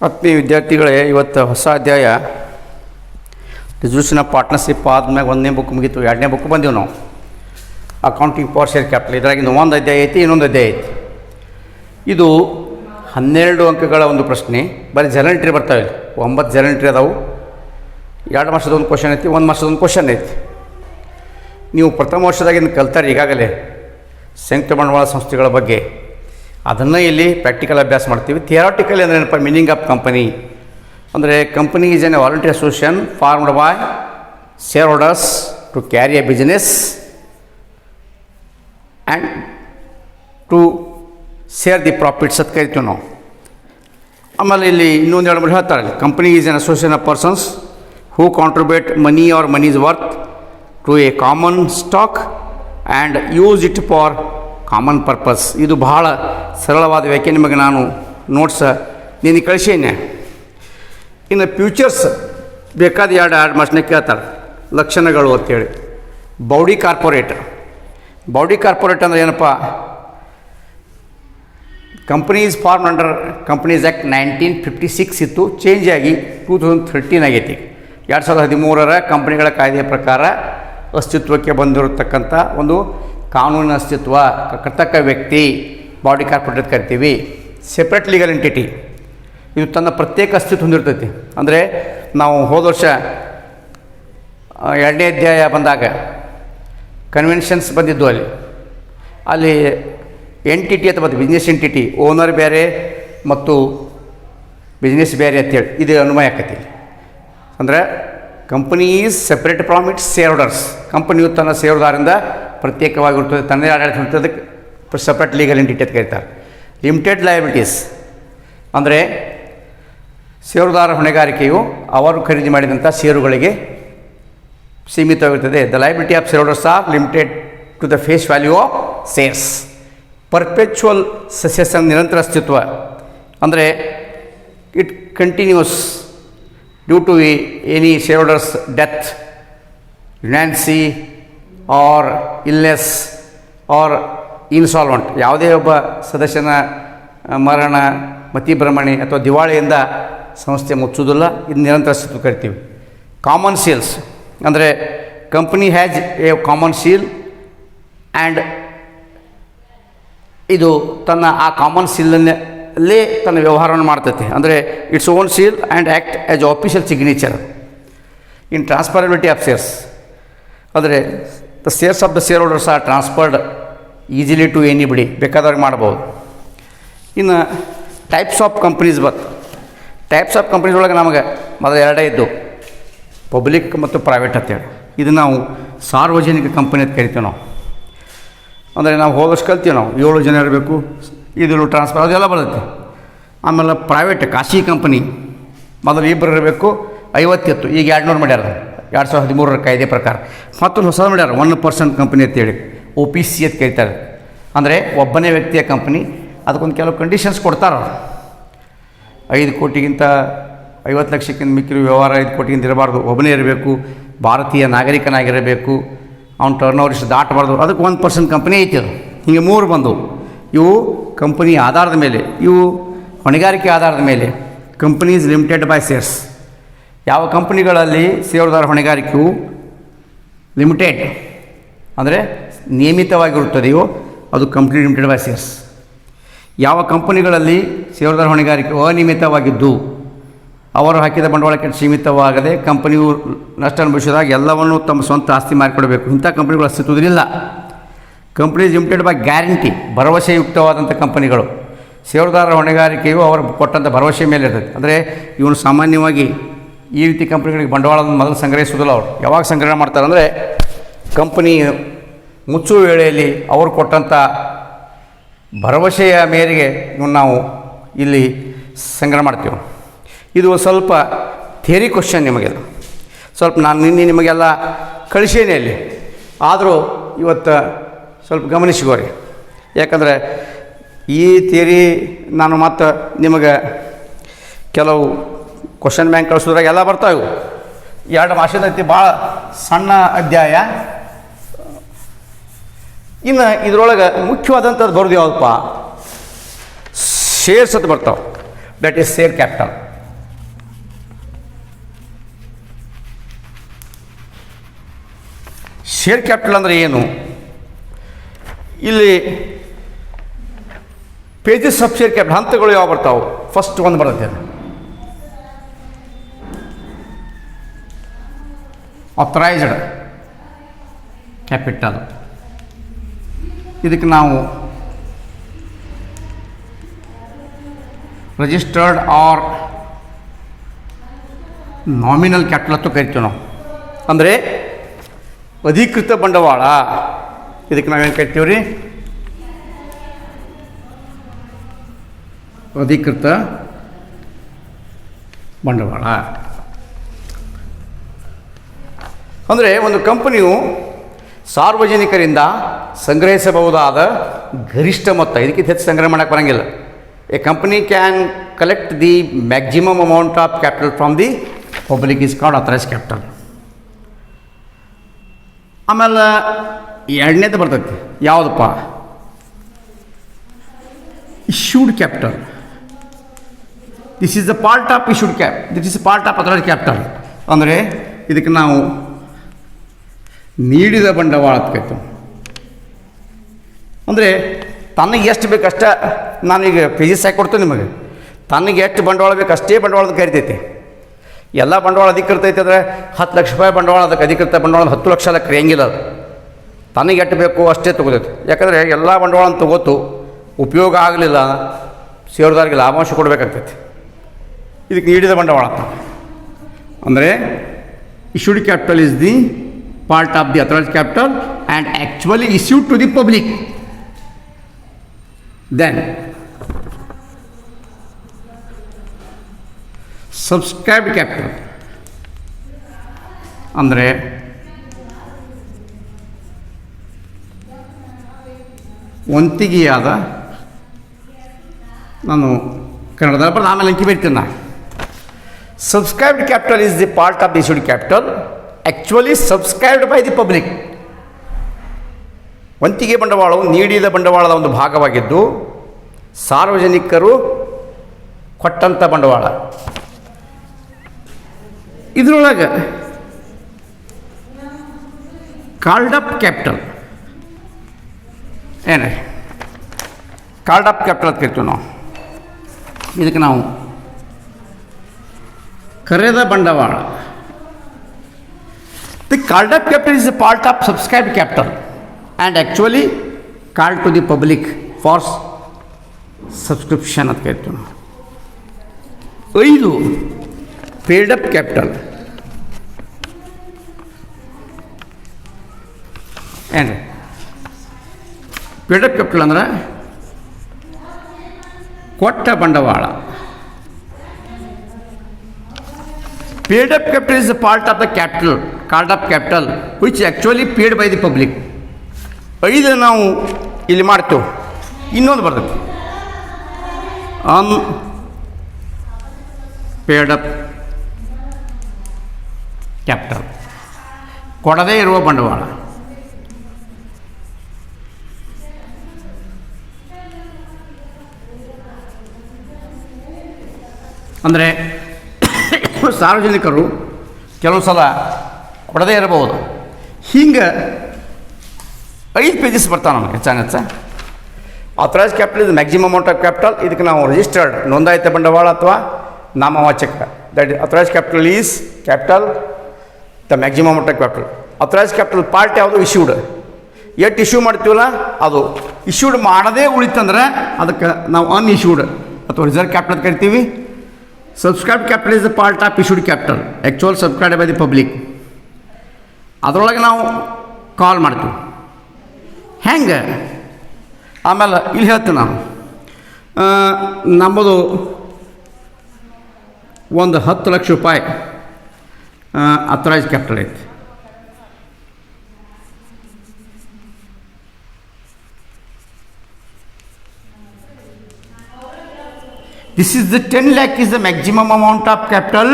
ಆತ್ಮೀಯ ವಿದ್ಯಾರ್ಥಿಗಳೇ, ಇವತ್ತು ಹೊಸ ಅಧ್ಯಾಯ ರಿಸಲ್ಯೂಷನ್ ಆಫ್ ಪಾರ್ಟ್ನರ್ಶಿಪ್ ಆದ್ಮೇಲೆ 1ನೇ ಬುಕ್ ಮುಗೀತು, 2ನೇ ಬುಕ್ ಬಂದೀವಿ ನಾವು. ಅಕೌಂಟಿಂಗ್ ಪವರ್ ಶೇರ್ ಕ್ಯಾಪಿಟಲ್ ಇದರಾಗಿಂದ ಒಂದು ಅಧ್ಯಾಯ ಐತಿ, ಇನ್ನೊಂದು ಅಧ್ಯಾಯ ಐತಿ. ಇದು 12 ಅಂಕಗಳ ಒಂದು ಪ್ರಶ್ನೆ. ಬರೀ ಜರ್ನಲ್ ಎಂಟ್ರಿ ಬರ್ತಾವೆ, 9 ಜರ್ನಲ್ ಎಂಟ್ರಿ ಅದಾವು. 2 ವರ್ಷದ ಒಂದು ಕ್ವಶನ್ ಐತಿ, 1 ವರ್ಷದ ಒಂದು ಕ್ವಶನ್ ಐತಿ. ನೀವು ಪ್ರಥಮ ವರ್ಷದಾಗಿಂದ ಕಲ್ತಾರೆ ಈಗಾಗಲೇ ಸಂಯುಕ್ತ ಬಂಡವಾಳ ಸಂಸ್ಥೆಗಳ ಬಗ್ಗೆ. ಅದನ್ನು ಇಲ್ಲಿ ಪ್ರಾಕ್ಟಿಕಲ್ ಅಭ್ಯಾಸ ಮಾಡ್ತೀವಿ. ಥಿಯರಾಟಿಕಲಿ ಅಂದರೆ ಏನಪ್ಪ, ಮೀನಿಂಗ್ ಆಫ್ ಕಂಪನಿ ಅಂದರೆ company is an voluntary association formed by share holders to carry a business and to share the profits ಅಂತ ಕರಿತೀವಿ ನಾವು. ಆಮೇಲೆ ಇಲ್ಲಿ ಇನ್ನೊಂದು 2 ಮೂರು ಹೇಳ್ತಾರೆ, company is an association of persons who contribute money or money's worth to a common stock and use it for common purpose. ಇದು ಬಹಳ ಸರಳವಾದ ವ್ಯಾಖ್ಯೆ. ನಿಮಗೆ ನಾನು ನೋಟ್ಸ್ ನೀನು ಕಳಿಸೇನೆ. ಇನ್ನು ಫ್ಯೂಚರ್ಸ್ ಬೇಕಾದ 2 ಮಾರ್ಕ್ಸ್ನಾಗ ಕೇಳ್ತಾರೆ, ಲಕ್ಷಣಗಳು ಅಂತೇಳಿ. ಬಾಡಿ ಕಾರ್ಪೊರೇಟ್ ಅಂದರೆ ಏನಪ್ಪ, companies form under companies act 1956 ಇತ್ತು, ಚೇಂಜ್ ಆಗಿ 2013 ಆಗೈತಿ. 2013ರ ಕಂಪನಿಗಳ ಕಾಯ್ದೆಯ ಪ್ರಕಾರ ಅಸ್ತಿತ್ವಕ್ಕೆ ಬಂದಿರತಕ್ಕಂಥ ಒಂದು ಕಾನೂನಿನ ಅಸ್ತಿತ್ವ, ಕರ್ತಕ್ಕ ವ್ಯಕ್ತಿ ಬಾಡಿ ಕಾರ್ಪೊರೇಟ್ ಕರಿತೀವಿ. ಸೆಪ್ರೇಟ್ ಲೀಗಲ್ ಎಂಟಿಟಿ, ಇದು ತನ್ನ ಪ್ರತ್ಯೇಕ ಅಸ್ತಿತ್ವ ಹೊಂದಿರ್ತೈತಿ. ಅಂದರೆ ನಾವು ಹೋದ ವರ್ಷ 2ನೇ ಅಧ್ಯಾಯ ಬಂದಾಗ ಕನ್ವೆನ್ಷನ್ಸ್ ಬಂದಿದ್ದು, ಅಲ್ಲಿ ಎಂಟಿಟಿ ಅಂತ ಬಂದು ಬಿಸ್ನೆಸ್ ಎಂಟಿಟಿ, ಓನರ್ ಬೇರೆ ಮತ್ತು ಬಿಸ್ನೆಸ್ ಬೇರೆ ಅಂತೇಳಿ ಇದು ಅನ್ವಯ ಆಕತಿ. ಅಂದರೆ company is separate from it's share holders. ಕಂಪನಿಯು ತನ್ನ ಷೇರುದಾರರಿಂದ ಪ್ರತ್ಯೇಕವಾಗಿರ್ತದೆ, ತನ್ನದೇ ಆಡಳಿತ ಹೊಂದಿದ್ದಕ್ಕೆ ಸಪ್ರೇಟ್ ಲೀಗಲ್ ಎಂಟಿಟಿ ಅಂತ ಕರೀತಾರೆ. ಲಿಮಿಟೆಡ್ ಲಯಬಿಲಿಟೀಸ್ ಅಂದರೆ ಷೇರುದಾರ ಹೊಣೆಗಾರಿಕೆಯು ಅವರು ಖರೀದಿ ಮಾಡಿದಂಥ ಷೇರುಗಳಿಗೆ ಸೀಮಿತವಾಗಿರ್ತದೆ. The liability of share holders are limited to the face value of shares. Perpetual succession, ನಿರಂತರ ಅಸ್ತಿತ್ವ ಅಂದರೆ it continues due to any share holders death, lunacy or illness or insolvent. ಯಾವುದೇ ಒಬ್ಬ ಸದಸ್ಯನ ಮರಣ, ಮತಿಭ್ರಮಣೆ ಅಥವಾ ದಿವಾಳಿಯಿಂದ ಸಂಸ್ಥೆ ಮುಚ್ಚುವುದಿಲ್ಲ, ಇದು ನಿರಂತರ ಅಸ್ತಿತ್ವ ಕರಿತೀವಿ. ಕಾಮನ್ ಸೇಲ್ಸ್ ಅಂದರೆ company has a common seal and ಇದು ತನ್ನ ಆ ಕಾಮನ್ ಸೀಲಲ್ಲೇ ತನ್ನ ವ್ಯವಹಾರವನ್ನು ಮಾಡ್ತೈತಿ. ಅಂದರೆ its own seal and act as official signature. In transferability of shares ಅಂದರೆ the shares of the share holders are transferred easily to anybody, ಬೇಕಾದವ್ರಿಗೆ ಮಾಡ್ಬೋದು. ಇನ್ನು types of companies types of companies ಒಳಗೆ ನಮಗೆ ಮೊದಲು 2 ಇದ್ದು, ಪಬ್ಲಿಕ್ ಮತ್ತು ಪ್ರೈವೇಟ್ ಅಂತೇಳಿ. ಇದು ನಾವು ಸಾರ್ವಜನಿಕ ಕಂಪನಿ ಅಂತ ಕರಿತೀವಿ ನಾವು. ಅಂದರೆ ನಾವು ಹೋದಷ್ಟು ಕಲ್ತೀವಿ ನಾವು, 7 ಜನ ಇರಬೇಕು, ಇದು ಟ್ರಾನ್ಸ್ಫರ್ ಅದೆಲ್ಲ ಬರುತ್ತೆ. ಆಮೇಲೆ ಪ್ರೈವೇಟ್ ಖಾಸಗಿ ಕಂಪನಿ ಮೊದಲು 2 ಇರಬೇಕು, 50 ಇತ್ತು, ಈಗ 200 ಮಾಡ್ಯಾರ 2013ರ ಕಾಯ್ದೆ ಪ್ರಕಾರ. ಮತ್ತೊಂದು ಹೊಸದು ಮಾಡ್ಯಾರ 1% ಕಂಪನಿ ಅಂತೇಳಿ, OPC ಅಂತ ಕರೀತಾರೆ. ಅಂದರೆ ಒಬ್ಬನೇ ವ್ಯಕ್ತಿಯ ಕಂಪನಿ, ಅದಕ್ಕೊಂದು ಕೆಲವು ಕಂಡೀಷನ್ಸ್ ಕೊಡ್ತಾರೆ. 5 ಕೋಟಿಗಿಂತ 50 ಲಕ್ಷಕ್ಕಿಂತ ಮಿಕ್ಕಿರೋ ವ್ಯವಹಾರ 5 ಕೋಟಿಗಿಂತ ಇರಬಾರ್ದು, ಒಬ್ಬನೇ ಇರಬೇಕು, ಭಾರತೀಯ ನಾಗರಿಕನಾಗಿರಬೇಕು, ಅವ್ನು ಟರ್ನ್ ಓವರ್ ಇಷ್ಟು ದಾಟಬಾರ್ದು, ಅದಕ್ಕೆ 1% ಕಂಪನಿ ಐತಿ. ಅದು ಹೀಗೆ 3 ಬಂದವು. ಇವು ಕಂಪನಿ ಆಧಾರದ ಮೇಲೆ, ಇವು ಹೊಣೆಗಾರಿಕೆ ಆಧಾರದ ಮೇಲೆ. ಕಂಪನೀಸ್ ಲಿಮಿಟೆಡ್ ಬೈ ಶೇರ್ಸ್, ಯಾವ ಕಂಪನಿಗಳಲ್ಲಿ ಷೇರುದಾರ ಹೊಣೆಗಾರಿಕೆಯು ಲಿಮಿಟೆಡ್ ಅಂದರೆ ನಿಯಮಿತವಾಗಿರುತ್ತದೆಯೋ ಅದು ಕಂಪ್ನಿ ಲಿಮಿಟೆಡ್ ಬೈ ಶೇರ್ಸ್. ಯಾವ ಕಂಪನಿಗಳಲ್ಲಿ ಷೇರುದಾರ ಹೊಣೆಗಾರಿಕೆ ಅನಿಯಮಿತವಾಗಿದ್ದು ಅವರು ಹಾಕಿದ ಬಂಡವಾಳಕ್ಕೆ ಸೀಮಿತವಾಗದೆ ಕಂಪನಿಯು ನಷ್ಟ ಅನುಭವಿಸಿದಾಗ ಎಲ್ಲವನ್ನೂ ತಮ್ಮ ಸ್ವಂತ ಆಸ್ತಿ ಮಾಡಿಕೊಡಬೇಕು, ಇಂಥ ಕಂಪನಿಗಳು ಅಸ್ತಿತ್ವದಲ್ಲಿಲ್ಲ. ಕಂಪನೀಸ್ ಲಿಮಿಟೆಡ್ ಬೈ ಗ್ಯಾರಂಟಿ, ಭರವಸೆಯುಕ್ತವಾದಂಥ ಕಂಪನಿಗಳು. ಷೇರುದಾರರ ಹೊಣೆಗಾರಿಕೆಯು ಅವರು ಕೊಟ್ಟಂಥ ಭರವಸೆ ಮೇಲೆ ಇರ್ತದೆ. ಅಂದರೆ ಇವನು ಸಾಮಾನ್ಯವಾಗಿ ಈ ರೀತಿ ಕಂಪ್ನಿಗಳಿಗೆ ಬಂಡವಾಳವನ್ನು ಮೊದಲು ಸಂಗ್ರಹಿಸುವುದಿಲ್ಲ. ಅವರು ಯಾವಾಗ ಸಂಗ್ರಹಣೆ ಮಾಡ್ತಾರೆ ಅಂದರೆ ಕಂಪನಿ ಮುಚ್ಚುವ ವೇಳೆಯಲ್ಲಿ ಅವರು ಕೊಟ್ಟಂಥ ಭರವಸೆಯ ಮೇರೆಗೆ ಇವನು ನಾವು ಇಲ್ಲಿ ಸಂಗ್ರಹ ಮಾಡ್ತೀವಿ. ಇದು ಸ್ವಲ್ಪ ಥಿಯರಿ ಕ್ವಶನ್. ನಿಮಗೆಲ್ಲ ಸ್ವಲ್ಪ ನಾನು ನಿನ್ನೆ ನಿಮಗೆಲ್ಲ ಕಳಿಸೇನೆ ಅಲ್ಲಿ, ಆದರೂ ಇವತ್ತು ಸ್ವಲ್ಪ ಗಮನಿಸಿಕೋರಿ. ಯಾಕಂದರೆ ಈ ಥಿಯರಿ ನಾನು ಮತ್ತು ನಿಮಗೆ ಕೆಲವು ಕ್ವಶನ್ ಬ್ಯಾಂಕ್ ಕಳಿಸೋದ್ರಾಗ ಎಲ್ಲ ಬರ್ತಾವೆ. 2 ಭಾಷೆದ ಐತಿ, ಭಾಳ ಸಣ್ಣ ಅಧ್ಯಾಯ. ಇನ್ನು ಇದರೊಳಗೆ ಮುಖ್ಯವಾದಂಥದ್ದು ಬರೋದು ಯಾವುದಪ್ಪ, ಶೇರ್ಸ್ ಅಂತ ಬರ್ತಾವೆ. That is share capital. Share capital ಅಂದರೆ ಏನು? ಇಲ್ಲಿ ಪೇಜಸ್ ಆಫ್ ಶೇರ್ ಕ್ಯಾಪಿಟಲ್ ಹಂತಗಳು ಯಾವ ಬರ್ತಾವೆ? ಫಸ್ಟ್ ಒಂದು ಬರುತ್ತೆ ಆಥರೈಸ್ಡ್ ಕ್ಯಾಪಿಟಲ್. ಇದಕ್ಕೆ ನಾವು ರಿಜಿಸ್ಟರ್ಡ್ ಆರ್ ನಾಮಿನಲ್ ಕ್ಯಾಪಿಟಲ್ ಅಂತ ಕರಿತೀವಿ ನಾವು. ಅಂದರೆ ಅಧಿಕೃತ ಬಂಡವಾಳ. ಇದಕ್ಕೆ ನಾವೇನು ಕರಿತೀವಿ ರೀ? ಅಧಿಕೃತ ಬಂಡವಾಳ. ಅಂದರೆ ಒಂದು ಕಂಪನಿಯು ಸಾರ್ವಜನಿಕರಿಂದ ಸಂಗ್ರಹಿಸಬಹುದಾದ ಗರಿಷ್ಠ ಮೊತ್ತ, ಇದಕ್ಕಿಂತ ಹೆಚ್ಚು ಸಂಗ್ರಹ ಮಾಡೋಕ್ಕೆ ಬರೋಂಗಿಲ್ಲ. A company can collect the maximum amount of capital from the public is called authorised capital. ಆಮೇಲೆ ಎರಡನೇದು ಬರ್ತೈತಿ, ಯಾವುದಪ್ಪ? Issued capital. This is the part of issued this is part of authorised capital. ಅಂದರೆ ಇದಕ್ಕೆ ನಾವು ನೀಡಿದ ಬಂಡವಾಳ ಅಂತ ಕರಿತೀವಿ. ಅಂದರೆ ತನಗೆ ಎಷ್ಟು ಬೇಕಷ್ಟ, ನಾನೀಗ ಪೇಜಸ್ ಹಾಕಿ ಕೊಡ್ತೇನೆ ನಿಮಗೆ. ತನಗೆ ಎಷ್ಟು ಬಂಡವಾಳ ಬೇಕು ಅಷ್ಟೇ ಬಂಡವಾಳದ ಕರಿತೈತಿ. ಎಲ್ಲ ಬಂಡವಾಳ ಅಧಿಕೃತ ಐತೆ ಅಂದರೆ 10 ಲಕ್ಷ ರೂಪಾಯಿ ಬಂಡವಾಳ, ಅದಕ್ಕೆ ಅಧಿಕೃತ ಬಂಡವಾಳ 10 ಲಕ್ಷ ಅದಕ್ಕೆ ಕರೆಯಂಗಿಲ್ಲ. ಅದು ತನಗೆ ಎಷ್ಟು ಬೇಕು ಅಷ್ಟೇ ತೊಗೋತೈತಿ. ಯಾಕಂದರೆ ಎಲ್ಲ ಬಂಡವಾಳ ತೊಗೋತು ಉಪಯೋಗ ಆಗಲಿಲ್ಲ, ಷೇರುದಾರರಿಗೆ ಲಾಭಾಂಶ ಕೊಡಬೇಕಾಗ್ತೈತಿ. ಇದಕ್ಕೆ ನೀಡಿದ ಬಂಡವಾಳ ಅಂತ. ಅಂದರೆ issued capital is the part of the authorized capital and actually issued to the public. Then subscribed capital ಅಂದರೆ ವಂತಿಗೆಯಾದ, ನಾನು ಕನ್ನಡದಲ್ಲಿ ಬರೆದು ಆಮೇಲೆ ಅಂಕಿ ಬರೀತೀನಿ ನಾನು. Subscribed capital is the part of the issued capital actually subscribed by the public. ವಂತಿಗೆ ಬಂಡವಾಳವು ನೀಡಿದ ಬಂಡವಾಳದ ಒಂದು ಭಾಗವಾಗಿದ್ದು ಸಾರ್ವಜನಿಕರು ಕೊಟ್ಟಂಥ ಬಂಡವಾಳ. ಇದರೊಳಗೆ ಕಾಲ್ಡ್ ಅಪ್ ಕ್ಯಾಪಿಟಲ್ ಏನೇ ಕಾಲ್ಡ್ ಅಪ್ ಕ್ಯಾಪಿಟಲ್ ಅಂತ ಕರಿತೀವಿ ನಾವು. ಇದಕ್ಕೆ ನಾವು ಕರೆದ ಬಂಡವಾಳ. The called up capital is a part of subscribed capital and actually called to the public for subscription ಅಂತ ಕರಿತೀವಿ ನಾವು. 5 paid up capital. ಏನು paid up capital ಅಂದರೆ ಕೊಟ್ಟ ಬಂಡವಾಳ. Paid up capital is a part of the capital called up capital which actually paid by the public. 5 ನಾವು ಇಲ್ಲಿ ಮಾಡ್ತೇವೆ. ಇನ್ನೊಂದು ಬರ್ತೈತಿ ಅನ್ಪೇಡ್ ಅಪ್ ಕ್ಯಾಪಿಟಲ್, ಕೊಡದೇ ಇರುವ ಬಂಡವಾಳ. ಅಂದರೆ ಸಾರ್ವಜನಿಕರು ಕೆಲವು ಸಲ ಕೊಡದೇ ಇರಬಹುದು. ಹಿಂಗೆ 5 ಪೇಜಸ್ ಬರ್ತಾವೆ ನಮಗೆ ಹೆಚ್ಚಾನೆಚ್ಚ. Authorised capital is maximum amount of capital. ಇದಕ್ಕೆ ನಾವು ರಿಜಿಸ್ಟರ್ಡ್ ನೋಂದಾಯಿತ ಬಂಡವಾಳ ಅಥವಾ ನಾಮವಾಚಕ. That authorised capital is capital the maximum amount of capital. Authorised capital part ಯಾವುದು? ಇಶ್ಯೂಡ್. ಎಷ್ಟು ಇಶ್ಯೂ ಮಾಡ್ತೀವಲ್ಲ ಅದು. ಇಶ್ಯೂಡ್ ಮಾಡದೇ ಉಳಿತಂದ್ರೆ ಅದಕ್ಕೆ ನಾವು ಅನ್ಇಶ್ಯೂಡ್ ಅಥವಾ ರಿಸರ್ವ್ ಕ್ಯಾಪಿಟಲ್ ಅಂತ ಕರಿತೀವಿ. Subscribed capital is the part of issued capital actual subscribed by the public. ಅದರೊಳಗೆ ನಾವು ಕಾಲ್ ಮಾಡ್ತೀವಿ. ಹೆಂಗೆ ಆಮೇಲೆ ಇಲ್ಲಿ ಹೇಳ್ತೀನಿ ನಾನು, ನಮ್ಮದು ಒಂದು 10 ಲಕ್ಷ ರೂಪಾಯಿ ಅಥರೈಸ್ಡ್ ಕ್ಯಾಪಿಟಲ್ ಐತಿ. This is the 10 lakh is the maximum amount of capital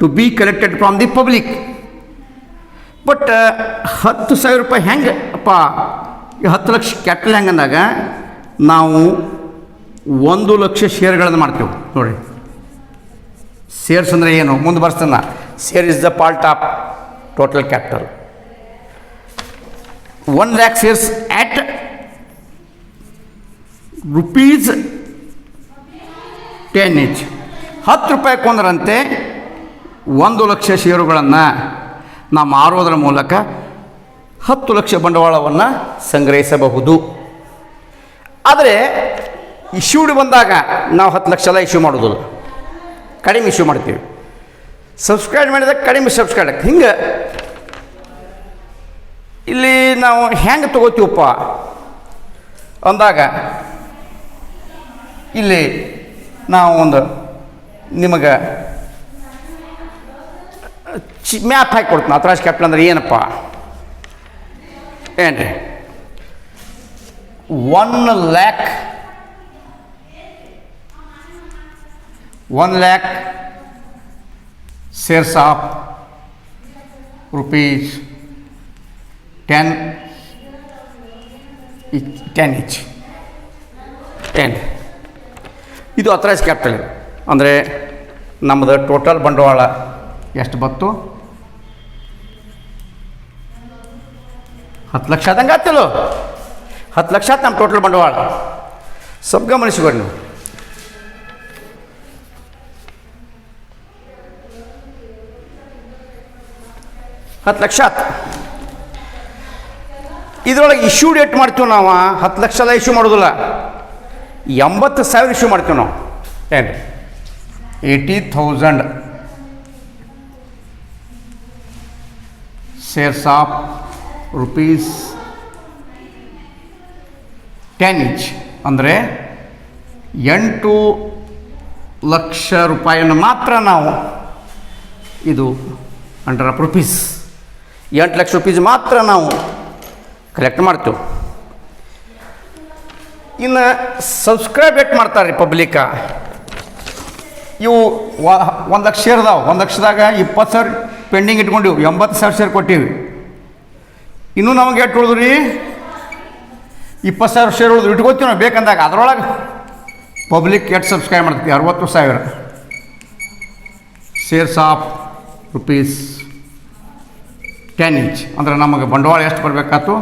to be collected from the public. But 10,000 ರೂಪಾಯಿ ಹೆಂಗೆ ಅಪ್ಪ 10 ಲಕ್ಷ ಕ್ಯಾಪಿಟಲ್ ಹೆಂಗೆ ಅಂದಾಗ ನಾವು 1 ಲಕ್ಷ ಶೇರ್ಗಳನ್ನು ಮಾಡ್ತೇವೆ ನೋಡಿ. ಶೇರ್ಸ್ ಅಂದರೆ ಏನು ಮುಂದೆ ಬರ್ತಾನೆ. Share is the part of total capital. 1 lakh shares at rupees 10 each. 10 ರೂಪಾಯಿ ಕೊಂದರಂತೆ 1 ಲಕ್ಷ ಷೇರುಗಳನ್ನು ನಾವು ಮಾರೋದರ ಮೂಲಕ 10 ಲಕ್ಷ ಬಂಡವಾಳವನ್ನು ಸಂಗ್ರಹಿಸಬಹುದು. ಆದರೆ ಇಶ್ಯೂಡ್ ಬಂದಾಗ ನಾವು 10 ಲಕ್ಷ ಎಲ್ಲ ಇಶ್ಯೂ ಮಾಡೋದಿಲ್ಲ, ಕಡಿಮೆ ಇಶ್ಯೂ ಮಾಡ್ತೀವಿ. ಸಬ್ಸ್ಕ್ರೈಬ್ ಮಾಡಿದಾಗ ಕಡಿಮೆ ಸಬ್ಸ್ಕ್ರೈಬ್ ಆಗ್ತದೆ. ಹಿಂಗೆ ಇಲ್ಲಿ ನಾವು ಹೆಂಗೆ ತೊಗೋತೀವಪ್ಪ ಅಂದಾಗ ಇಲ್ಲಿ ನಾವು ಒಂದು ನಿಮಗೆ ಮ್ಯಾಪ್ ಹಾಕಿ ಕೊಡ್ತೀನಿ. ಅಥರೈಸ್ ಕ್ಯಾಪಿಟಲ್ ಅಂದರೆ ಏನಪ್ಪ ಏನ್ರಿ, 1 lakh shares of rupees 10 each. ಇದು ಅಥರೈಸ್ ಕ್ಯಾಪಿಟಲ್. ಅಂದರೆ ನಮ್ಮದು ಟೋಟಲ್ ಬಂಡವಾಳ ಎಷ್ಟು ಬಂತು? 10 ಲಕ್ಷ ಆದಂಗೆ ಆಯ್ತಲ್ಲೋ. 10 ಲಕ್ಷ ಆಯ್ತು ನಮ್ಮ ಟೋಟಲ್ ಬಂಡವಾಳ. ಸ್ವಲ್ಪ ಗಮನಿಸಿಕೊಳ್ಳಿ ನೀವು. ಹತ್ತು ಲಕ್ಷ ಆಯ್ತು. ಇದರೊಳಗೆ ಇಶ್ಯೂ ಡೇಟ್ ಮಾಡ್ತೀವಿ ನಾವು. 10 ಲಕ್ಷ ಎಲ್ಲ ಇಶ್ಯೂ ಮಾಡೋದಿಲ್ಲ, 80,000 ಇಶ್ಯೂ ಮಾಡ್ತೀವಿ ನಾವು. ಏನು 80,000 shares of rupees 10 each. ಅಂದರೆ 8 ಲಕ್ಷ ರೂಪಾಯಿಯನ್ನು ಮಾತ್ರ ನಾವು ಇದು ₹100 8 ಲಕ್ಷ ರೂಪೀಸ್ ಮಾತ್ರ ನಾವು ಕಲೆಕ್ಟ್ ಮಾಡ್ತೀವಿ. ಇನ್ನು ಸಬ್ಸ್ಕ್ರೈಬ್ ರೇಟ್ ಮಾಡ್ತಾರೆ ರೀ ಪಬ್ಲಿಕ್ಕ. ಇವು 1 ಲಕ್ಷ ಶೇರ್ ಅದಾವೆ. 1 ಲಕ್ಷದಾಗ 20,000 ಪೆಂಡಿಂಗ್ ಇಟ್ಕೊಂಡಿವಿ, 80,000 ಶೇರ್ ಕೊಟ್ಟಿವಿ. ಇನ್ನೂ ನಮಗೆ ಎಷ್ಟು ಉಳಿದು ರೀ? 20,000 ಶೇರ್ ಉಳಿದು ಇಟ್ಕೋತೀವಿ ನಾವು ಬೇಕಂದಾಗ. ಅದರೊಳಗೆ ಪಬ್ಲಿಕ್ ಎಷ್ಟು ಸಬ್ಸ್ಕ್ರೈಬ್ ಮಾಡ್ತೀವಿ? 60,000 ಶೇರ್ಸ್ ಆಫ್ rupees 10 each. ಅಂದರೆ ನಮಗೆ ಬಂಡವಾಳ ಎಷ್ಟು ಬರಬೇಕಾಯ್ತು?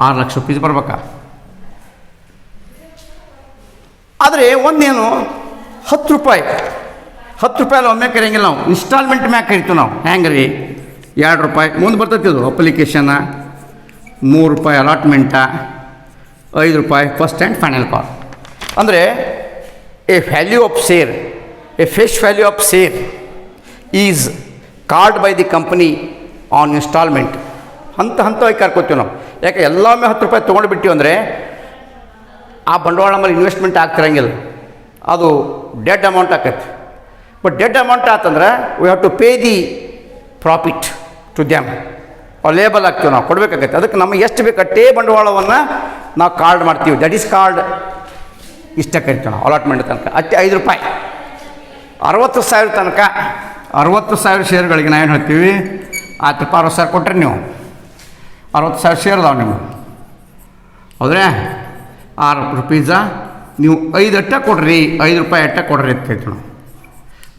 6 ಲಕ್ಷ ರೂಪಾಯಿ ಬರ್ಬೇಕಾ. ಆದರೆ ಒಂದೇನು, 10 ರೂಪಾಯಿ ಒಮ್ಮೆ ಕರೆಯಂಗಿಲ್ಲ ನಾವು, ಇನ್ಸ್ಟಾಲ್ಮೆಂಟ್ ಮ್ಯಾಗ ಕರಿತೀವಿ ನಾವು. ಹೆಂಗೆ ರೀ? ₹2 ಮುಂದೆ ಬರ್ತೈತಿ ಅದು ಅಪ್ಲಿಕೇಶನ್ನ, ₹3 ಅಲಾಟ್ಮೆಂಟ, ₹5 ಫಸ್ಟ್ ಆ್ಯಂಡ್ ಫೈನಲ್ ಕಾಲ್. ಅಂದರೆ a value of share, a face value of share is called by the company on installment. ಹಂತವಾಗಿ ಕರ್ಕೋತೀವಿ ನಾವು. ಯಾಕೆ ಎಲ್ಲೊಮ್ಮೆ ₹10 ತೊಗೊಂಡು ಬಿಟ್ಟಿವಿ ಅಂದರೆ ಆ ಬಂಡವಾಳ ಮೇಲೆ ಇನ್ವೆಸ್ಟ್ಮೆಂಟ್ ಆಗ್ತಿರಂಗಿಲ್ಲ, ಅದು ಡೆಡ್ ಅಮೌಂಟ್ ಆಕೈತಿ. ಬಟ್ ಡೆಡ್ ಅಮೌಂಟ್ ಆತಂದ್ರೆ we have to pay the profit to them. Liable ಆಗ್ತೀವಿ ನಾವು, ಕೊಡಬೇಕಾಗೈತೆ. ಅದಕ್ಕೆ ನಮಗೆ ಎಷ್ಟು ಬೇಕು ಅಷ್ಟೇ ಬಂಡವಾಳವನ್ನು ನಾವು ಕಾರ್ಡ್ ಮಾಡ್ತೀವಿ. That is called. ಇಷ್ಟ ಕರಿತೀವಿ ನಾವು ಅಲಾಟ್ಮೆಂಟ್ ತನಕ. ಅಷ್ಟೇ ₹5 60,000 ತನಕ. 60,000 ಶೇರ್ಗಳಿಗೆ ನಾವು ಏನು ಹೇಳ್ತೀವಿ? ಆಯ್ತು ₹60,000 ಕೊಟ್ಟರೆ ನೀವು 60,000 ಶೇರ್ ಅದಾವೆ ನಿಮಗೆ, ಹೌದ್ರಾ? ₹6 ನೀವು 5 ಅಟ್ಟ ಕೊಡ್ರಿ, ₹5 ಅಟ್ಟ ಕೊಡ್ರಿ ಅಂತ ಹೇಳ್ತೀವಿ ನಾವು.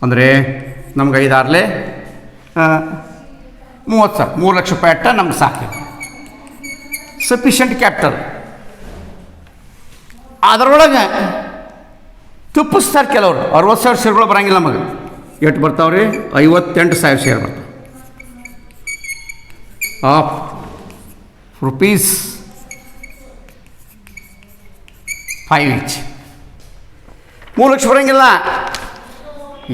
ಅಂದರೆ ನಮ್ಗೆ 5 6 30,000, ₹3 ಲಕ್ಷ ಅಟ್ಟ ನಮ್ಗೆ ಸಾಕು. Sufficient capital. ಅದರೊಳಗೆ ತುಪ್ಪಿಸ್ತಾರೆ ಕೆಲವರು. 60,000 ಶೇರ್ಗಳು ಬರೋಂಗಿಲ್ಲ ನಮಗೆ. ಎಷ್ಟು ಬರ್ತಾವ್ರಿ? 58,000 ಶೇರ್ ಬರ್ತಾವೆ. Of rupees 5 each. 3 ಲಕ್ಷ ಬರೋಂಗಿಲ್ಲ,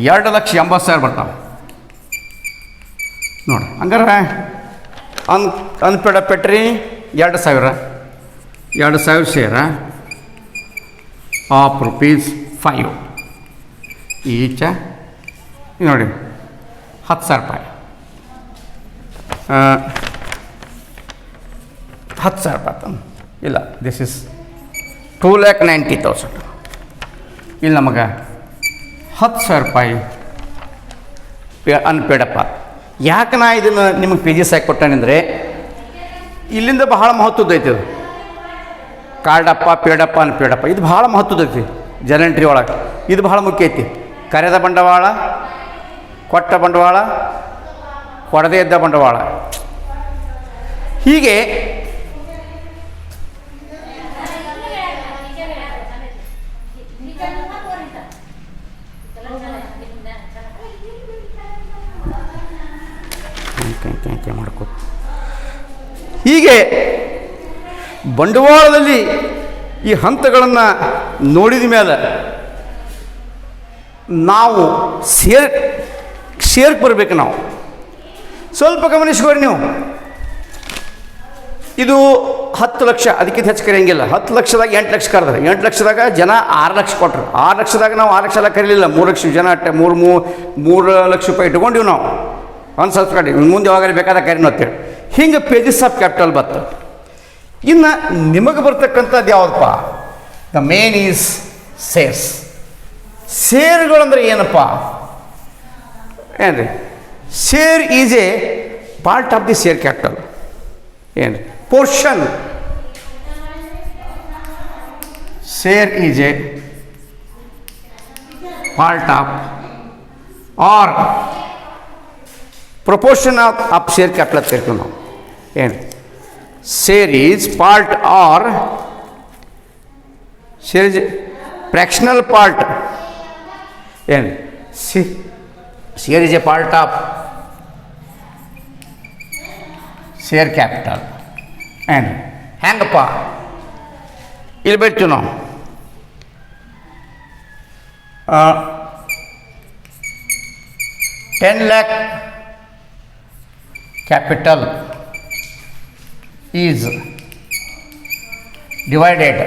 2,80,000 ಬರ್ತಾವೆ ನೋಡಿ. ಹಂಗಾರೆ ಅನ್ಪೇಡ ಪೆಟ್ರಿ 2,000 ಶೇರ ಆಫ್ ₹5 ಈಚ ನೋಡಿ ₹10,000. ₹10,000 ಇಲ್ಲ, ದಿಸ್ ಇಸ್ 2,90,000. ಇಲ್ಲಿ ನಮಗೆ ₹10,000 ಅನ್ಪೇಡಪ್ಪ. ಯಾಕೆ ನಾ ಇದನ್ನು ನಿಮಗೆ ಪೇಜಸ್ ಹಾಕಿ ಕೊಟ್ಟೇನೆಂದರೆ ಇಲ್ಲಿಂದ ಬಹಳ ಮಹತ್ವದ ಐತಿ. ಇದು ಕಾರ್ಡಪ್ಪ, ಪೇಡಪ್ಪ, ಅನ್ಪೇಡಪ್ಪ ಇದು ಭಾಳ ಮಹತ್ವದ ಐತಿ ಜನಂಟ್ರಿ ಒಳಗೆ. ಇದು ಭಾಳ ಮುಖ್ಯ ಐತಿ. ಕರೆದ ಬಂಡವಾಳ, ಕೊಟ್ಟ ಬಂಡವಾಳ, ಹೊಡೆದೇ ಇದ್ದ ಬಂಡವಾಳ, ಹೀಗೆ ಮಾಡ್ಕೊ ಹೀಗೆ ಬಂಡವಾಳದಲ್ಲಿ ಈ ಹಂತಗಳನ್ನು ನೋಡಿದ ಮೇಲೆ ನಾವು ಶೇರ್ಗೆ ಬರಬೇಕು. ನಾವು ಸ್ವಲ್ಪ ಗಮನಿಸ್ಕೊರಿ. ನೀವು ಇದು 10 ಲಕ್ಷ, ಅದಕ್ಕಿಂತ ಹೆಚ್ಚು ಕರೆಯಂಗಿಲ್ಲ. 10 ಲಕ್ಷದಾಗ 8 ಲಕ್ಷ ಕರೆದ್ರೆ, 8 ಲಕ್ಷದಾಗ ಜನ 6 ಲಕ್ಷ ಕೊಟ್ಟರು. 6 ಲಕ್ಷದಾಗ ನಾವು 6 ಲಕ್ಷ ಎಲ್ಲ ಕರೀಲಿಲ್ಲ, 3 ಲಕ್ಷ ಜನ ಅಟ್ಟೆ 3 ಲಕ್ಷ ರೂಪಾಯಿ ಇಟ್ಕೊಂಡಿವಿ ನಾವು ಅನ್ಸಬ್ಸ್ಕ್ರೈಬ್. ಮುಂದೆ ಯಾವಾಗ ಬೇಕಾದ ಕರೀನು ಅಂತೇಳಿ ಹಿಂಗೆ ಪೇಜಸ್ ಆಫ್ ಕ್ಯಾಪಿಟಲ್ ಬತ್ತು. ಇನ್ನು ನಿಮಗೆ ಬರ್ತಕ್ಕಂಥದ್ದು ಯಾವುದಪ್ಪ? The main is shares. ಶೇರ್ಗಳಂದ್ರೆ ಏನಪ್ಪ? ಏನ್ರಿ? Share is a part of the share capital. ಏನು portion? Share is a part of or proportion of share capital ಅಂತ ಹೇಳ್ತೀವಿ ನಾವು. ಏನು? Share is part or share is fractional part. ಏನು? Share is a part of share capital. ಏನು ಹೆಂಗಪ್ಪ? ಇಲ್ಲಿ ಬರ್ತೀವಿ ನಾವು. 10 lakh capital is divided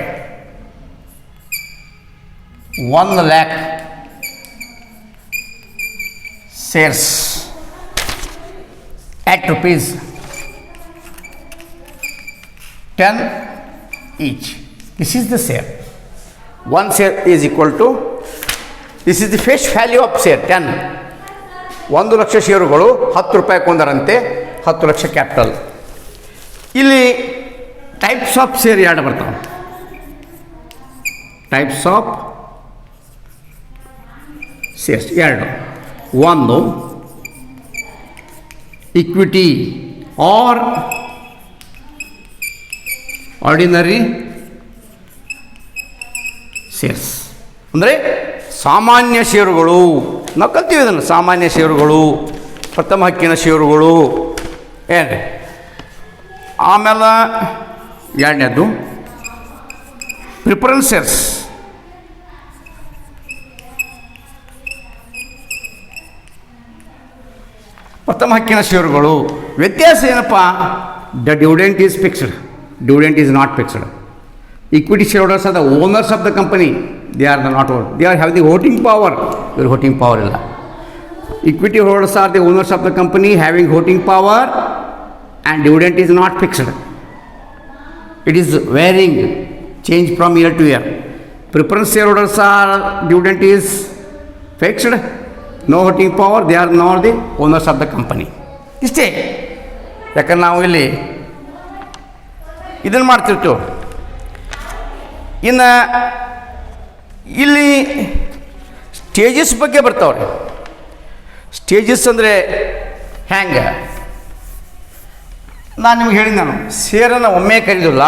1 lakh shares at rupees 10 each. This is the share. One share is equal to, this is the face value of share 10. 1 lakh ಷೇರುಗಳು 10 ರೂಪಾಯಿ ಕೊಂದರಂತೆ 10 lakh capital. ಇಲ್ಲಿ types of share ಎರಡು ಬರ್ತಾವೆ. ಟೈಪ್ಸ್ ಆಫ್ ಶೇರ್ಸ್ ಎರಡು. ಒಂದು equity R ordinary shares, ಅಂದರೆ ಸಾಮಾನ್ಯ ಷೇರುಗಳು. ನಾವು ಕಲ್ತೀವಿ ಇದನ್ನು. ಸಾಮಾನ್ಯ ಷೇರುಗಳು, ಪ್ರಥಮ ಹಕ್ಕಿನ ಷೇರುಗಳು. ಏನು? ಆಮೇಲೆ ಎರಡನೇದು ಪ್ರಿಫರೆನ್ಸ್ ಶೇರ್ಸ್. ಪ್ರಥಮ ಹಕ್ಕಿನ ಷೇರುಗಳು. ವ್ಯತ್ಯಾಸ ಏನಪ್ಪ? The dividend is fixed, dividend is not fixed. Equity shareholders are the owners of the company. They are the not owners. They are having the voting power. Your voting power illa. Equity holders are the owners of the company having voting power, and dividend is not fixed. It is varying, change from year to year. Preference shareholders are dividend is fixed, no voting power. They are not the owners of the company. ಇಷ್ಟೇ. ಯಾಕಂದ್ರೆ ನಾವು ಇಲ್ಲಿ ಇದನ್ನು ಮಾಡ್ತಿರ್ತೀವಿ. ಇನ್ನು ಇಲ್ಲಿ stages ಬಗ್ಗೆ ಬರ್ತಾವ್ರಿ. Stages ಅಂದರೆ ಹ್ಯಾಂಗೆ? ನಾನು ನಿಮ್ಗೆ ಹೇಳಿದ, ನಾನು ಶೇರನ್ನು ಒಮ್ಮೆ ಖರೀದಿಲ್ಲ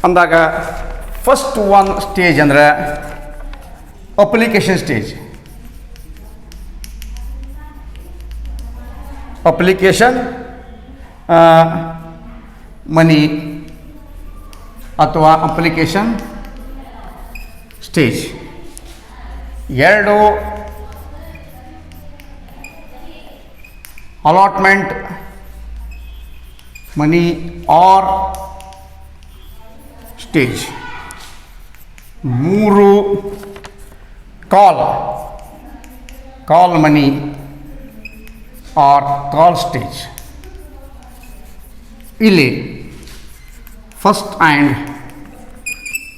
ಅಂದಾಗ ಫಸ್ಟ್ ಒನ್ ಸ್ಟೇಜ್ ಅಂದರೆ ಅಪ್ಲಿಕೇಶನ್ ಸ್ಟೇಜ್. ಅಪ್ಲಿಕೇಶನ್ ಮನಿ ಅಥವಾ ಅಪ್ಲಿಕೇಶನ್ ಸ್ಟೇಜ್. ಎರಡು ಅಲಾಟ್ಮೆಂಟ್ ಮನಿ ಆರ್ ಸ್ಟೇಜ್. ಮೂರು ಕಾಲ್ ಮನಿ ಆರ್ ಕಾಲ್ ಸ್ಟೇಜ್. ಇಲ್ಲಿ ಫಸ್ಟ್ ಆ್ಯಂಡ್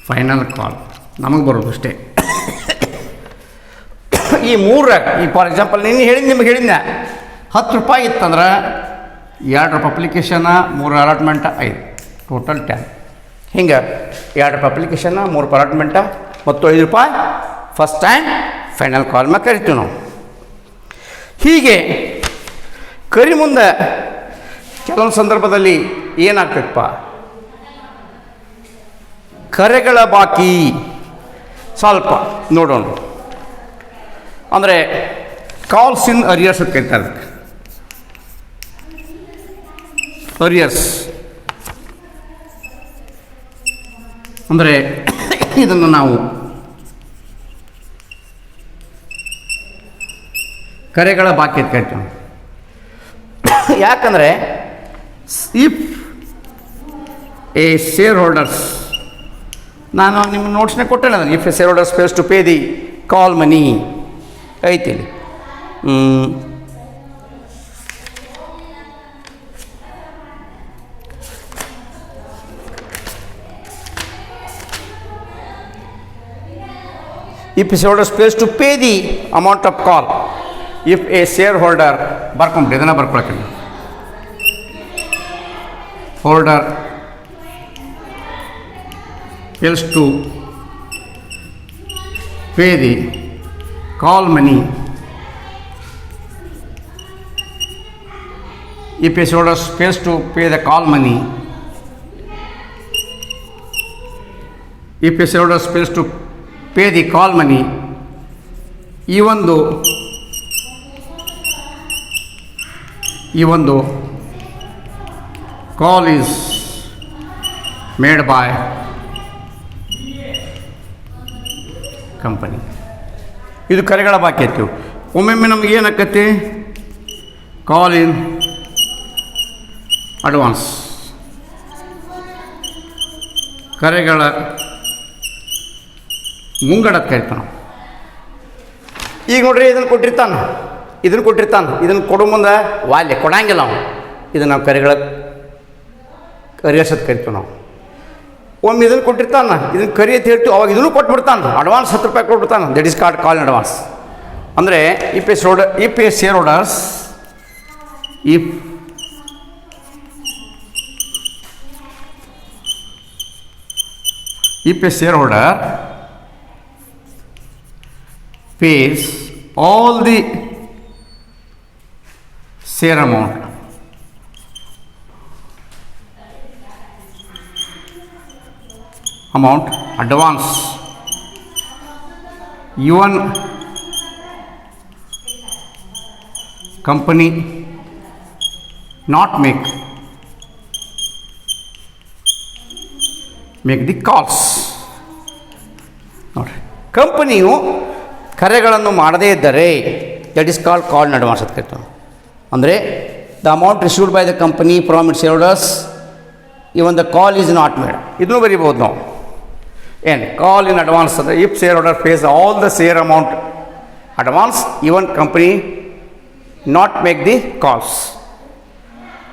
ಫೈನಲ್ ಕಾಲ್ ನಮಗೆ ಬರೋದು ಅಷ್ಟೇ. ಈ ಮೂರಾಗ ಈ ಫಾರ್ ಎಕ್ಸಾಂಪಲ್ ನಿಮಗೆ ಹೇಳಿದ್ನ 10 ರೂಪಾಯಿ ಇತ್ತಂದ್ರೆ 2 ರೂಪಾಯಿ ಅಪ್ಲಿಕೇಶನ, 3 ಅಲಾಟ್ಮೆಂಟ, 5 ಟೋಟಲ್ 10. ಹಿಂಗೆ 2 ರೂಪಾಯಿ ಅಪ್ಲಿಕೇಶನ, 3 ರೂಪಾಯಿ ಅಲಾಟ್ಮೆಂಟ ಮತ್ತು 5 ರೂಪಾಯಿ ಫಸ್ಟ್ ಆ್ಯಂಡ್ ಫೈನಲ್ ಕಾಲ್ ಮ್ಯಾಗ ಕರಿತೀವಿ ನಾವು. ಹೀಗೆ ಕರಿ ಮುಂದೆ ಕೆಲವೊಂದು ಸಂದರ್ಭದಲ್ಲಿ ಏನಾಗ್ತದಪ್ಪ, ಕರೆಗಳ ಬಾಕಿ ಸ್ವಲ್ಪ ನೋಡೋಣ. ಅಂದರೆ ಕಾಲ್ಸ್ ಇನ್ ಅರಿಯರ್ಸ್ ಅಂತ ಕರೀತಾರೆ. ಅರಿಯರ್ಸ್ ಅಂದರೆ ಇದನ್ನು ನಾವು ಕರೆಗಳ ಬಾಕಿ ಅಂತ ಕರಿತೀವಿ. ಯಾಕಂದರೆ ಇಫ್ ಎ ಶೇರ್ ಹೋಲ್ಡರ್ಸ್, ನಾನು ನಿಮ್ಮ ನೋಟ್ಸ್ನೇ ಕೊಟ್ಟೇನೆ ಅದನ್ನು, if a share holders fails to pay the call money ಐತಿ. if a shareholder fails to pay the amount of call, if a shareholder ಬರ್ಕೊಂಬಿಡಿ, ಇದನ್ನು ಬರ್ಕೊಳಕ್ಕೆ, holder fails to pay the call money, if a shareholder fails to pay the call money, if a shareholder fails to pay the call money, even though call is made by company. ಇದು ಕರೆಗಳ ಬಾಕಿ ಇತ್ತು. ಒಮ್ಮೊಮ್ಮೆ ನಮಗೆ ಏನಾಕತ್ತೆ, ಕಾಲ್ in advance, ಕರೆಗಳ ಮುಂಗಡಕ್ಕೆ ಕರಿತಾನೆ. ಈಗ ನೋಡ್ರಿ, ಇದನ್ನು ಕೊಟ್ಟಿರ್ತಾನೆ, ಇದನ್ನು ಕೊಡೋ ಮುಂದೆ ವಾಲ್ಯ ಕೊಡಂಗಿಲ್ಲ ಅವನು. ಇದನ್ನು ನಾವು ಕರೆಗಳ ಅರಿಯರ್ಸತ್ ಕರಿತೀವಿ ನಾವು. ಒಮ್ಮೆ ಇದನ್ನು ಕೊಟ್ಟಿರ್ತಾನೆ, ಇದನ್ನು ಕರಿ ಅಂತ ಹೇಳ್ತೀವಿ, ಅವಾಗ ಇದನ್ನು ಕೊಟ್ಬಿಡ್ತಾನೆ, ಅಡ್ವಾನ್ಸ್ 10 ರೂಪಾಯಿ ಕೊಟ್ಬಿಡ್ತಾನೆ. That is called call in advance. ಅಂದರೆ if a share holders if a shareholder pays all the share amount advance even company not make the calls. ನೋಡಿರಿ, ಕಂಪನಿಯು ಕರೆಗಳನ್ನು ಮಾಡದೇ ಇದ್ದರೆ that is called call in advance ಅಂತ ಕರಿತೀವಿ. ಅಂದರೆ the amount received by the company from its shareholders even the call is not made. ಇದನ್ನು ಬರೀಬೋದು ನಾವು. ಏನು ಕಾಲ್ ಇನ್ ಅಡ್ವಾನ್ಸ್ ಅಂದರೆ if share holder pays all the share amount advance even company not make the calls.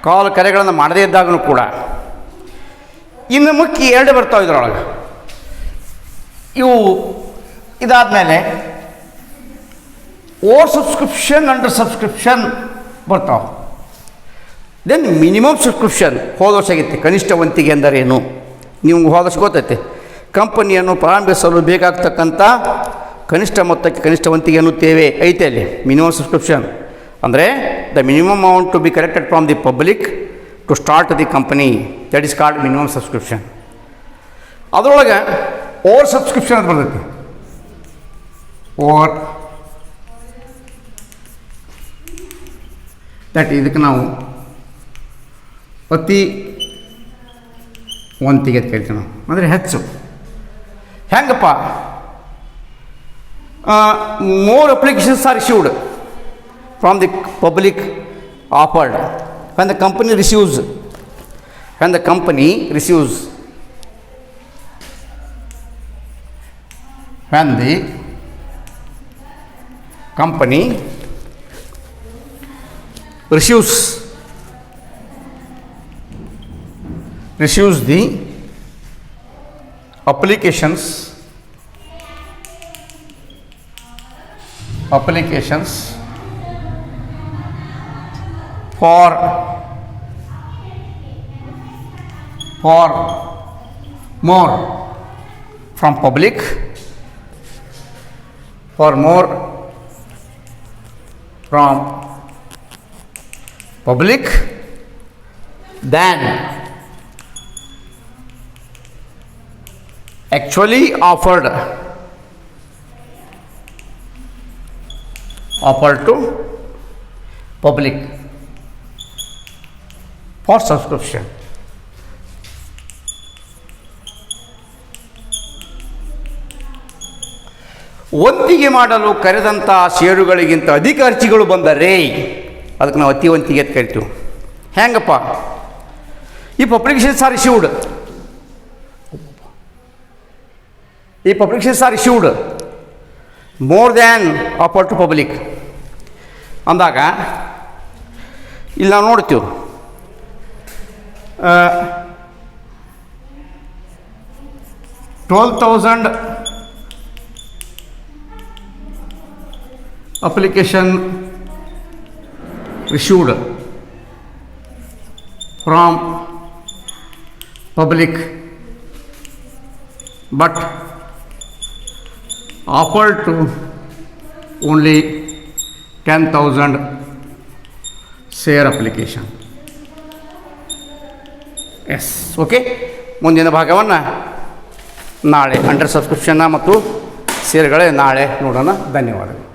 Call ಕರೆಗಳನ್ನು ಮಾಡದೇ ಇದ್ದಾಗೂ ಕೂಡ. ಇನ್ನು ಮುಖ್ಯ 2 ಬರ್ತಾವೆ ಇದರೊಳಗೆ. ಇವು ಇದಾದಮೇಲೆ ಓವರ್ ಸಬ್ಸ್ಕ್ರಿಪ್ಷನ್, ಅಂಡರ್ ಸಬ್ಸ್ಕ್ರಿಪ್ಷನ್ ಬರ್ತಾವೆ. Then minimum subscription. ಹೋದ ವರ್ಷ ಆಗಿತ್ತು. ಕನಿಷ್ಠ ವಂತಿಗೆ ಎಂದರೇನು ನಿಮ್ಗೆ ಹೋದ ವರ್ಷ ಗೊತ್ತೈತೆ. ಕಂಪನಿಯನ್ನು ಪ್ರಾರಂಭಿಸಲು ಬೇಕಾಗ್ತಕ್ಕಂಥ ಕನಿಷ್ಠ ಮೊತ್ತಕ್ಕೆ ಕನಿಷ್ಠ ವಂತಿಗೆ ಅನ್ನುತ್ತೇವೆ, ಐತೆ ಅಲ್ಲಿ ಮಿನಿಮಮ್ ಸಬ್ಸ್ಕ್ರಿಪ್ಷನ್. ಅಂದರೆ the minimum amount to be collected from the public to start the company, that is called minimum subscription. ಅದರೊಳಗೆ ಓವರ್ ಸಬ್ಸ್ಕ್ರಿಪ್ಷನ್ ಅಂತ ಬರ್ತೈತಿ. ಓವರ್ ದಟ್ ಇದಕ್ಕೆ ನಾವು ಅತಿ ವಂತಿಗೆ ಅಂತ ಕೇಳ್ತೀವಿ ನಾವು. ಅಂದರೆ ಹೆಚ್ಚು. ಹೆಂಗಪ್ಪ, more applications are issued from the public offered when the company receives when the company receives receives the applications for more from public, than actually offered to public for subscription. ವಂತಿಗೆ ಮಾಡಲು ಕರೆದಂಥ ಷೇರುಗಳಿಗಿಂತ ಅಧಿಕ ಅರ್ಜಿಗಳು ಬಂದರೆ ಅದಕ್ಕೆ ನಾವು ಅತಿ ವಂತಿಗೆ ಅಂತ ಕರಿತೀವಿ. ಹೆಂಗಪ್ಪ? ಈ publications are issued more than offer to public ಅಂದಾಗ ಇಲ್ಲಿ ನಾವು ನೋಡ್ತೀವಿ 12,000 application issued from public but offered to only 10,000 share application. Yes, okay. ಮುಂದಿನ ಭಾಗವನ್ನು ನಾಳೆ ಅಂಡರ್ ಸಬ್ಸ್ಕ್ರಿಪ್ಷನ್ನ ಮತ್ತು ಷೇರುಗಳೇ ನಾಳೆ ನೋಡೋಣ. ಧನ್ಯವಾದಗಳು.